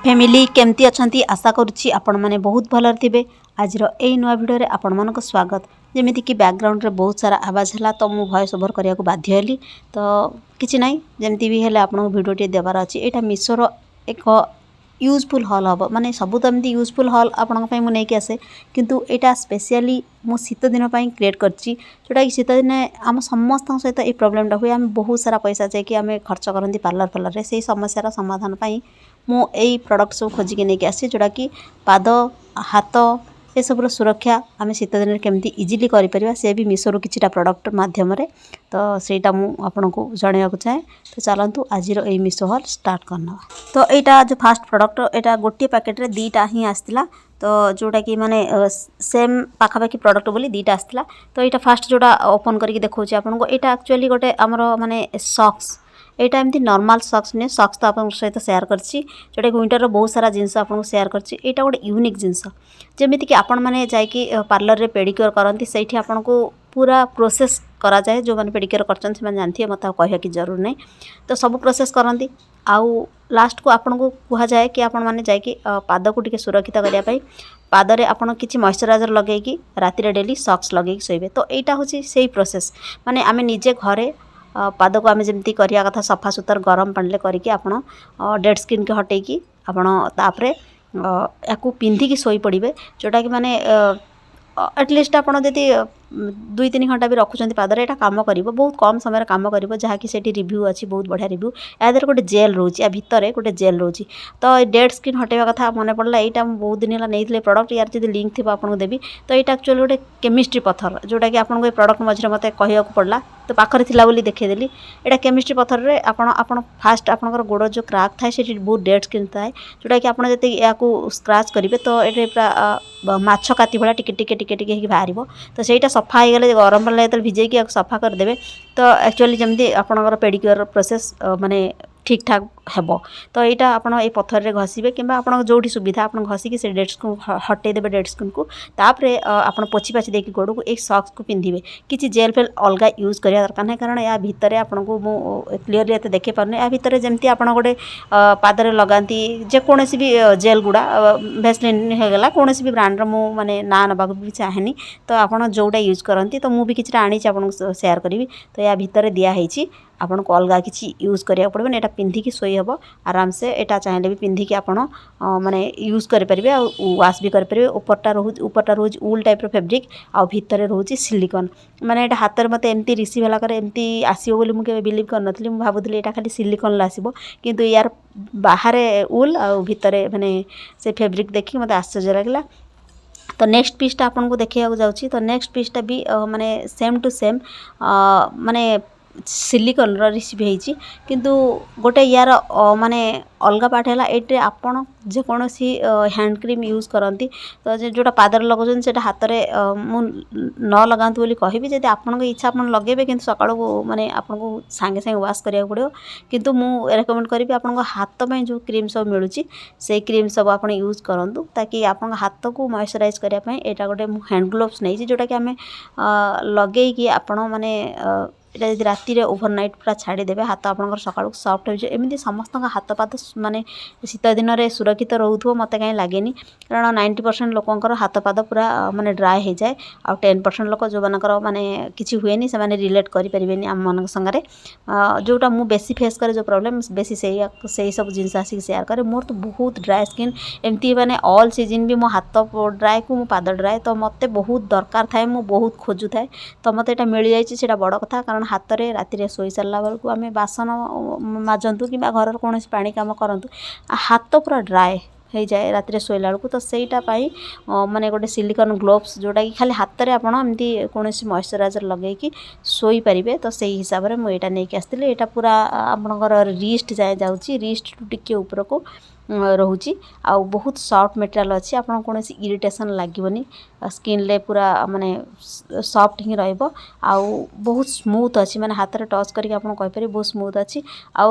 Family केमती अच्छी आशा करुच्ची आपण मैंने बहुत भल थे। आज यही नुआ भिडियो आपण मानक स्वागत। जमीती कि बैकग्राउंड रे बहुत सारा आवाज है तो मुझे वॉइस ओवर करने को बाध्य हेली तो किसी ना जमती भी है आपको भिडियो देवार अच्छी। यहाँ मिशोर एक यूजफुल हल हम माने सब तो एमती यूजफुल हल आपंपाई मुझे नहीं आसे किंतु यहाँ स्पेशली मु शीत दिन क्रिएट करची जोटा कि शीत दिन आम समस्त सहित ये प्रोब्लेमटा हुए आम बहुत सारा पैसा जाकि आम खर्च करती पार्लर फार्लर से समस्यार समाधान पाई मु यही प्रोडक्ट सब खोजिक नहीं आसी जोटा कि पाद हाथ ये सब सुरक्षा आम शीत दिन केमती इजिली कर से भी मिशोर किछिटा प्रोडक्ट माध्यम तो सेटा आपन को जनवाक चाहे। तो चलतु आज यही मिशो हल स्टार्ट करना। तो यहाँ जो फास्ट प्रोडक्ट यहाँ गोटे पैकेट्रे दीटा ही आसला तो जोटा कि माने सेम पाखापाखि प्रोडक्ट बोली दीटा आसला। तो यहाँ फास्ट जोटा ओपन करके देखा आपको यहाँ एक्चुअली गोटे आमर माने सॉक्स यहाँ एमती नॉर्मल सॉक्स नहीं सॉक्स तो आप सहित शेयर करछि जोटा कि विंटर बहुत सारा जिनस आपको शेयर करछि। यहाँ गोटे यूनिक जिनस जमीती कि आपण मैंने जाकि पार्लर रे पेडिक्योर करती से आपन को पूरा प्रोसेस करा जाए जो मैंने पेडिक्योर कर जानते हैं मत कह कि जरूर नहीं तो सब प्रोसेस करती आउ लास्ट को आपन को कह जाए कि आपण मैंने जाकि पाद को टिके सुरक्षित करने पादरे आपन किसी मॉइस्चराइजर लगेगी राति डेली सॉक्स लगे शोबे। तो यहाँ हूँ से प्रोसेस माने आम निजे घरे पाद को आम जमी करिया कथा सफा सुतर गरम पानी करके आपड़ डेड स्किन के हटेकी आपरे या पिंधिकी शोई पड़े जोटा कि माने एटलिस्ट आपड़ जदि 2-3 घंटा भी रखुच्च पादर यहाँ कम कर बहुत कम समय कम कर जहाँकि से रिव्यू अच्छी बहुत बढ़िया रिव्यू याद गोटे जेल रोचे या भितर गोटे जेल रोचे। तो डेड स्किन हटेवा कथा मन पड़ा यहाँ बहुत दिन है नहीं प्रोडक्ट यार जब लिंक थी आपको देवी। तो यहाँ एक्चुअली गोटे केमिस्ट्री पत्थर जोटा कि आपको ये प्रोडक्ट मझे मत कह पड़ा तो पाखरे थिला बोली देखदेली यहाँ केमिस्ट्री पत्थर रे आपण फास्ट आपंकर गोड़ जो क्राक थाए से बहुत डेड स्किन थाए जोटा कि आपड़ जब या स्क्राच करेंगे तो ये पूरा माछ काती भाया टिके टिके टिके टिके बाहर। तो सहीटा सफा हो गले गरम पानी जो भिजेकी सफा करदे तो एक्चुअली जमी आपंकर पेडिक्योर प्रोसेस माने ठीक ठाक हेब। तो यहाँ आपड़ ये पत्थर रे घसीबे कि जो सुविधा आप घसिकी से डेड स्किन हटेदेवे डेड स्किन को तापरे आप पोछि पाछि देकी गोड़ को एक सॉक्स को पिंधिबे किसी जेल फेल अलग यूज करिया दरकार नहीं कारण या भितर आपको मु क्लीयरली एत देखे पारने या भितर जमती आप गोटे पादरे लगाती जेकोसी भी जेल गुड़ा भेसलिन होगला कौन भी ब्रांड मु माने ना नबाक भी चाहेनी। तो आप जोटा यूज करती तो मुझे किसी आनी आपको शेयर करी। तो या भितर दिखाई आपन को अलग किसी यूज करिया पड़े यहाँ पिंधिकी शोई हम आराम से यहाँ चाहिए भी पिंधिकी आपड़ माने यूज करेंगे आ वाश भी करेंगे। ऊपरटा रोज उल टाइप फैब्रिक आ भितर रोचे सिलिकन माने यहाँ हाथ में मत एमती रिसीव है एमती आसो बोली मुझे बिलीव करनी भावुली यहाँ खाली सिलिकन आसो किंतु यार बाहर उल आ भितर माने से फैब्रिक देखिए मत आश्चर्य लगे। तो नेक्स्ट पीसटा आपन को देखा जाऊँगी। तो नेक्स्ट पीसटा भी माने सेम टू सेम माने सिलिकन रिसीव होती किंतु गोटे यार माने अलग पार्ट है ये आपड़ जेकोसी हैंड क्रीम यूज करती तो जोटा पादर लगाउछन से हाथ में न लगातु बोली कहबी जब आपन इच्छा आप लगे कि सका माने आपको सांगे सांगे वाश करा पड़ो किंतु मु रेकमेंड करी आपन हाथ में जो क्रीम सब मिलूँ से क्रीम सब आप यूज करूँ ताकि आप हाथ को मॉइस्चराइज करने यहाँ गोटे हैंड ग्लोव्स नहीं जोटा कि आम लगे आपण माने यहाँ जब राति ओभरनाइट पूरा छाड़ीदेवे हाथ आपंकर सका सफ्ट हो एमती समस्त हाथ पाद माने शीत दिन में सुरक्षित रोथो मत कहीं लगे कारण 90% लोकंर हाथ पाद पूरा माने ड्राए हो जाए आ 10% लोक जो मानकर माने किसी हुए से माने रिलेट करें आम मन संगे जोटा मु बेसी फेस करे जो प्रॉब्लम बेसी से सब जिन आसिक शेयर करे मोर तो बहुत ड्राए स्किन एमती माने ऑल सीजन भी मो हाथ ड्राए को मो पाद ड्राए तो मत बहुत दरकार थाए मु बहुत खोजु थाए। तो मत यहाँ मिल जाए बड़ कथा कारण हाथ में राति शोई सारा बेलू आम बासन मजतु कि घर कौन पानी कम करूँ हाथ पूरा ड्राए हो जाए राति शोला बेलू। तो सहीटापाई माने गोटे सिलिकन ग्लोव्स जोटा कि खाली हाथ में आपमती कौन मॉइस्चराइजर लगे शोई पारे। तो सही हिसाब से मुझे नहीं आसती यहाँ पूरा आपंकर रिस्ट जाए जाऊँगी रिस्ट टू टिके ऊपर को रोचे आ बहुत सॉफ्ट मटेरियल अच्छी आपन कौन इरिटेशन लगनी स्किन ले पूरा माने सॉफ्ट ही रहिबो आ बहुत स्मूथ अच्छी माने हाथ में टच करके आपन कहि पारे बहुत स्मूथ अच्छी आ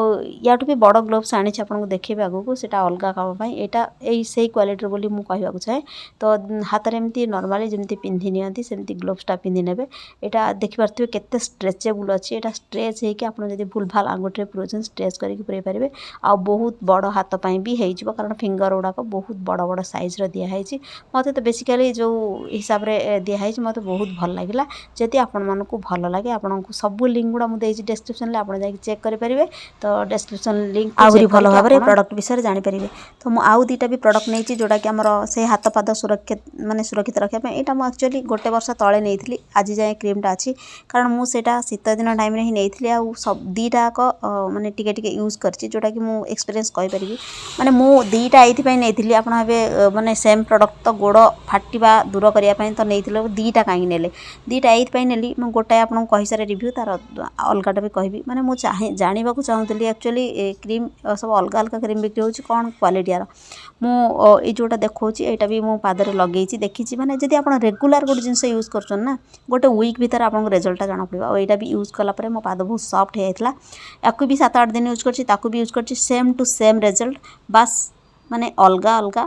याठू भी बड़ ग्लोव्स आनी आपन को देखेबे आगो से अलग काम पाई एटा एई सेही क्वालिटी बोली मु कहबाक चाहे। तो हाथ में एमती नॉर्मली जमती पिंधि नियंती सेमती ग्लोव्सटा पिंधि नेबे एटा देखि पारथिबे केते स्ट्रेचेबल अच्छी एटा स्ट्रेच हे कि आपन जदी भूल भाल आंगुठी पुरोजन स्ट्रेच करके पुरै पारिबे आ बहुत बड़ हाथ पाई भी हो कारण फिंगर गुड़ाक बहुत बड़ बड़ साइज दिखाई मत तो बेसिकाली जो हिसाब से दिखाई मत बहुत भल लगे जदि आपण मानक भल लगे आपन को सब लिंक गुड़ा मुझे डिस्क्रिप्शन में आपड़ जाकि चेक करेंगे तो डिस्क्रिप्शन लिंक आहरी भल भाव में प्रोडक्ट विषय जानीपर तो मुझे आउ दुईटा भी प्रोडक्ट नहीं जोटा कि आमर से हाथ पाद सुरक्षित माने सुरक्षित रखापी यहाँ एक्चुअली गोटे वर्ष तले नहीं आज जाए क्रीमटा अच्छी कारण मुझे शीत दिन टाइम ही नहीं आउ सब दुईटाक माने टिके टिके यूज करची जोटा कि मुझे एक्सपीरियंस कहीपरि माने मु दुईटा ये नहीं आप माने सेम प्रोडक्ट तो गोड़ फाटा दूर करने तो नहीं दुईटा कहीं ने दुईटा ये नेली मुझे गोटाए आपको कही सारे रिव्यू तार अलगाटा भी कहबी माने मुझे जानवाक चाहूली एक्चुअली क्रीम सब अलग अलग क्रीम बिक्री हो कौन क्वालिटी यार मुझे जोटा देखा यहाँ भी मो पादर लगे देखी मैंने जब आप रेगुलर गोटे जिन यूज कर ना गोटे वीक भर आपको रिजल्टा जना पड़ा और यहाँ भी यूज कलापर मो पाद बहुत सफ्ट होता या भी 7-8 दिन यूज कर भी यूज कर सेम टू सेम रिजल्ट बास माने अलग अलग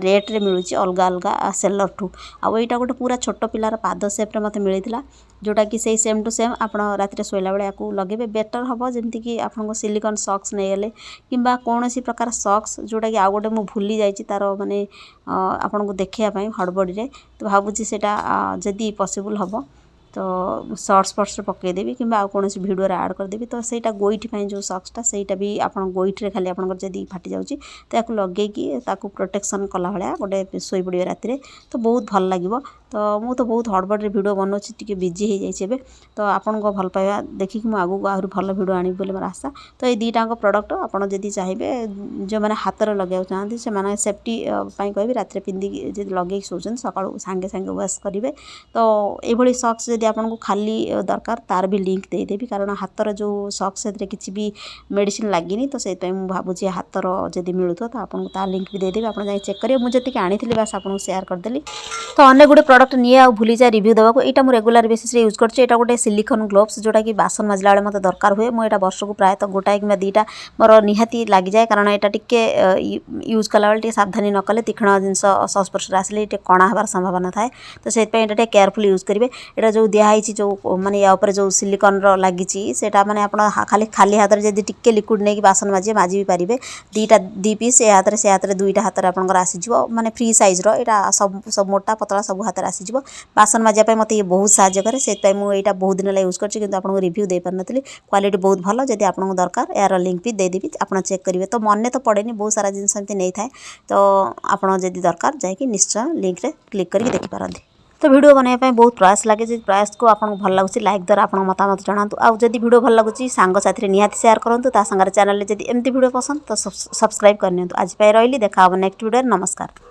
रेट रे मिलूँ अलग अलग सेलर ठू आउ यहाँ गोटे पूरा छोट पिलार पाद सेप्रे मत मिलता जोटा कि से सेम टू सेम आप रात शोला बेले या लगे बेटर हम जमीक आपको सिलिकन सॉक्स नहीं गले किंबा कौन सी प्रकार सॉक्स जोटा कि आउ गोटे मुझे भूली जाइए तार माने आपन को देखापी हड़बड़ी रे तो भावुँ से जदि पॉसिबल हम तो सर्ट्स फर्ट्स पकईदेवी कि कौन भिडियो आड करदेवी तो सहीटा गोईठी जो सक्सटा सहीटा भी आप गोईठी खाली आप जब फाटी जाऊँगी तो या लगे प्रोटेक्शन कला भाया गोटे शोई पड़े राति तो बहुत भल लगे तो मु तो बहुत हड़बड़ी भिडियो बनाऊँगी टी बिजी हो जाए तो आपन को भल पाइबा देखिक मुझे आगू आहरी भल भिडियो आनी बोली मोर आशा तो ये दुईटाक प्रोडक्ट आपड़ जदि चाहिए जो मैंने हाथ में लगे चाहती से सेफ्टी कह रात पिंधिकी जब लगे शोचन सका सांगे सांगे वाश करेंगे तो ये सक्स जदि आपको खाली दरकार तार भी लिंक देदेवी कारण हाथर जो सक्स से किसी भी मेडिसिन लगिनी तो से भावुँ हाथर जदि मिलू तो आपको ता लिंक भी देदेवी आप चेक करेंगे मुझे जी आनी बास आपको सेयार करदेली तो अनेक गुटे प्रोडक्ट नहीं आ भूली जाए रिव्यू देवाक यहाँ मुझे रेगुलर बेसिस यूज कर गोटे सिलिकन ग्लोव्स जोटा कि बासन मजला बेले मतलब दरकार हुए मुझे वर्ष को प्रायः गोटाए कि दुईटा मोर निहाती लग जाए कारण यहाँ टिके यूज कला बेले सावधानी न कले तीक्ष्ण जिनस संस्पर्श आसले कणा हबार संभावना थाए तो से केयरफुल यूज करेंगे यहाँ जो दिखाई जो माने या ऊपर जो सिलिकन लगी माने आप खाली खाली हाथ में जब टिके लिक्विड नहीं बासन माजी माजी भी पारे दुईटा दी पीस ये हाथ में दुईटा हाथ में आपंकर आसीज माने फ्री साइज यहाँ सब मोटा पतला सब हाथ में आसीज बासन माजिया मत ये बहुत साहय करे से मुझे बहुत दिन यूज कर आपको रिव्यू दे पार नी क्वालिटी बहुत भल जब आपको दरकार यार लिंक भी देदेवी आप चेक करेंगे तो मन तो पड़ेनि बहुत सारा जिनस नहीं थाए तो आपड़ जब दरकार जाकि निश्चय लिंक रे क्लिक करके देखिपारती तो वीडियो बनाने बहुत प्रयास लगे जो प्रयास को आपको भल लगुच लाइक द्वारा आप मतामत जनातु आउ जदि वीडियो भल लगुच सांग साथी निहाती शेयर करूँ ता सांगे चैनल जदि एमती वीडियो पसंद तो सब्सक्राइब करनी आज रही देखा नेक्स्ट वीडियो नमस्कार।